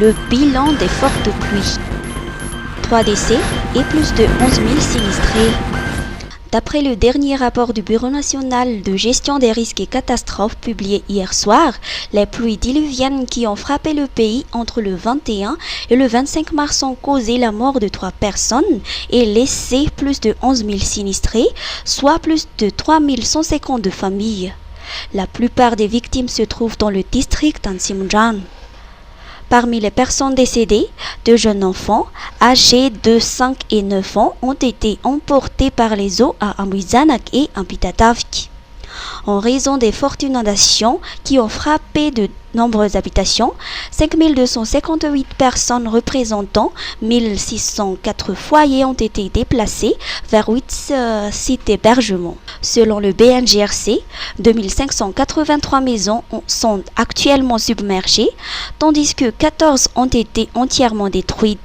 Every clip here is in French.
le bilan des fortes pluies. 3 décès et plus de 11 000 sinistrés. D'après le dernier rapport du Bureau national de gestion des risques et catastrophes publié hier soir, les pluies diluviennes qui ont frappé le pays entre le 21 et le 25 mars ont causé la mort de 3 personnes et laissé plus de 11 000 sinistrés, soit plus de 3 152 familles. La plupart des victimes se trouvent dans le district d'Ansimjan. Parmi les personnes décédées, 2 jeunes enfants âgés de 5 et 9 ans ont été emportés par les eaux à Amuizanak et Ampitatavki. En raison des fortes inondations qui ont frappé de nombreuses habitations, 5 258 personnes représentant 1 604 foyers ont été déplacés vers 8 sites d'hébergement. Selon le BNGRC, 2 583 maisons sont actuellement submergées, tandis que 14 ont été entièrement détruites.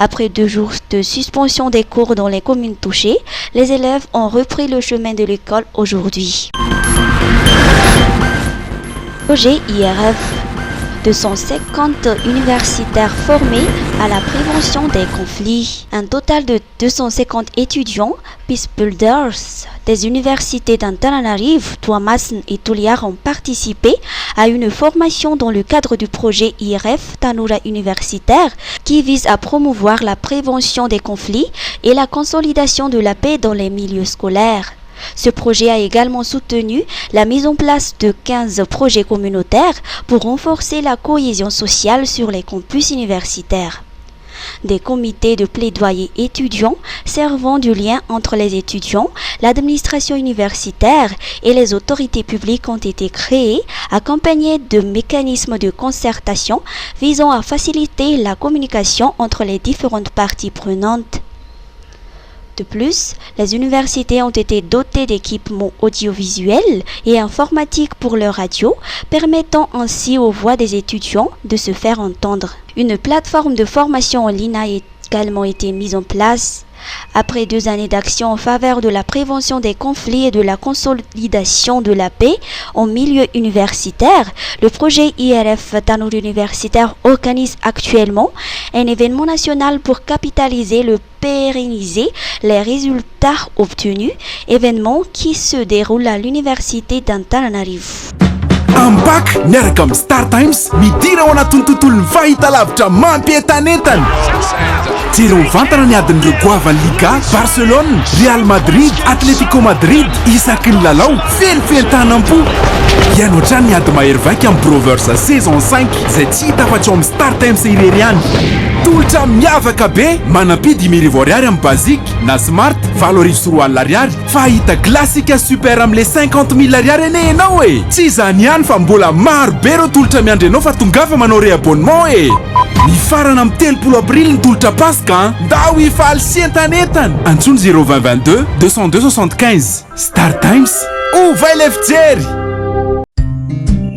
Après 2 jours de suspension des cours dans les communes touchées, les élèves ont repris le chemin de l'école aujourd'hui. Projet IRF. 250 universitaires formés à la prévention des conflits. Un total de 250 étudiants, Peace Builders, des universités d'Antananarivo, Tuamasin et Tuliar ont participé à une formation dans le cadre du projet IRF Tanura universitaire qui vise à promouvoir la prévention des conflits et la consolidation de la paix dans les milieux scolaires. Ce projet a également soutenu la mise en place de 15 projets communautaires pour renforcer la cohésion sociale sur les campus universitaires. Des comités de plaidoyer étudiants servant du lien entre les étudiants, l'administration universitaire et les autorités publiques ont été créés, accompagnés de mécanismes de concertation visant à faciliter la communication entre les différentes parties prenantes. De plus, les universités ont été dotées d'équipements audiovisuels et informatiques pour leur radio, permettant ainsi aux voix des étudiants de se faire entendre. Une plateforme de formation en ligne a également été mise en place. Après 2 années d'action en faveur de la prévention des conflits et de la consolidation de la paix en milieu universitaire, le projet IRF Tanur universitaire organise actuellement un événement national pour capitaliser et pérenniser les résultats obtenus, événement qui se déroule à l'université d'Antananarivo. Ampak miaraka amin'ny Star Times midira ao anatin'ny tontolon'ny fahitalavitra mampientanentana. Jero mivantana ny adin'ireo goavan'ny Liga, Barcelone, Real Madrid, Atletico Madrid, isaky ny lalao, felifentanam-po. Ianao trano ny ady mahery vaika amin'ny Brovers saison 5 izay tsy hita afa-tsy ao amin'ny Star Times irery ihany. Tolotra miavaka be, manampidy 1000 ariary amin'ny basique, na smart 7,4 ariary, fa hita classique super amin'le 50 000 ariary ene enao e. Tsy izany ihany fa mbola maro be reo tolotra miandry anao fa tongafa manao réabonnement e. Ny farana amin'ny 30 avril ny tolotra Pasika, ndao hifaly sy entanentana. Antsony 02022 202 75. Star Times, ovay ilay fijery.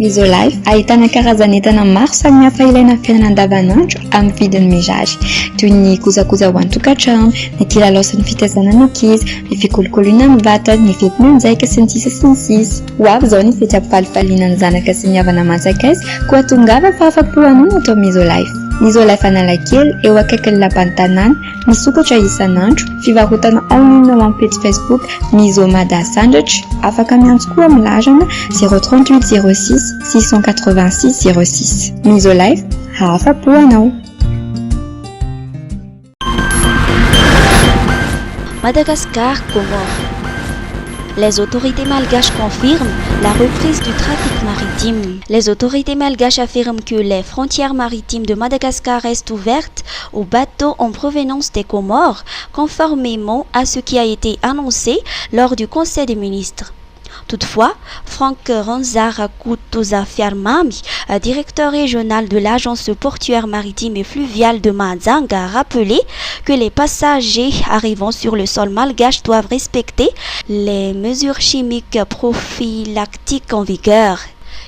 Isolife ahitana karazan'entana maro samihafa ilaina amin'ny fiainana andavanandro amin'ny vidiny mirary, toy ny kojakoja ho an-tokantrano, ny kilalao sy ny fitaizana ny ankizy, ny fikolokoloina amin'ny vatana, ny fety mianjaika sy ny sisa sy ny sisa. Ho avy izao ny fety ampifalifaliana ny zanaka sy ny havana manjakaizy koa tongava fa afa-po hanao atao amin'ny Isolife. Ny Isolife Analakely eo akaikin'ny lapan'ny tanàna, misokatra isan'andro, fivarotana en ligne amin'ny page Facebook Misomada Sandwich, afaka miantso koa amin'ny larana 038 06 686 06. Isolife, afa-po anao. Madagascar, Comores. Les autorités malgaches confirment la reprise du trafic maritime. Les autorités malgaches affirment que les frontières maritimes de Madagascar restent ouvertes aux bateaux en provenance des Comores, conformément à ce qui a été annoncé lors du Conseil des ministres. Toutefois, Frank Ranzarakutuza Fiarmami, directeur régional de l'agence portuaire maritime et fluviale de Mazang, a rappelé que les passagers arrivant sur le sol malgache doivent respecter les mesures chimiques prophylactiques en vigueur.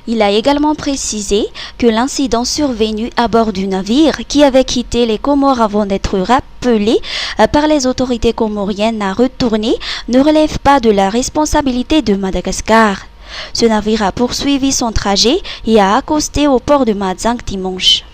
Il a également précisé que l'incident survenu à bord du navire qui avait quitté les Comores avant d'être rappelé par les autorités comoriennes à retourner ne relève pas de la responsabilité de Madagascar. Ce navire a poursuivi son trajet et a accosté au port de Mazang dimanche.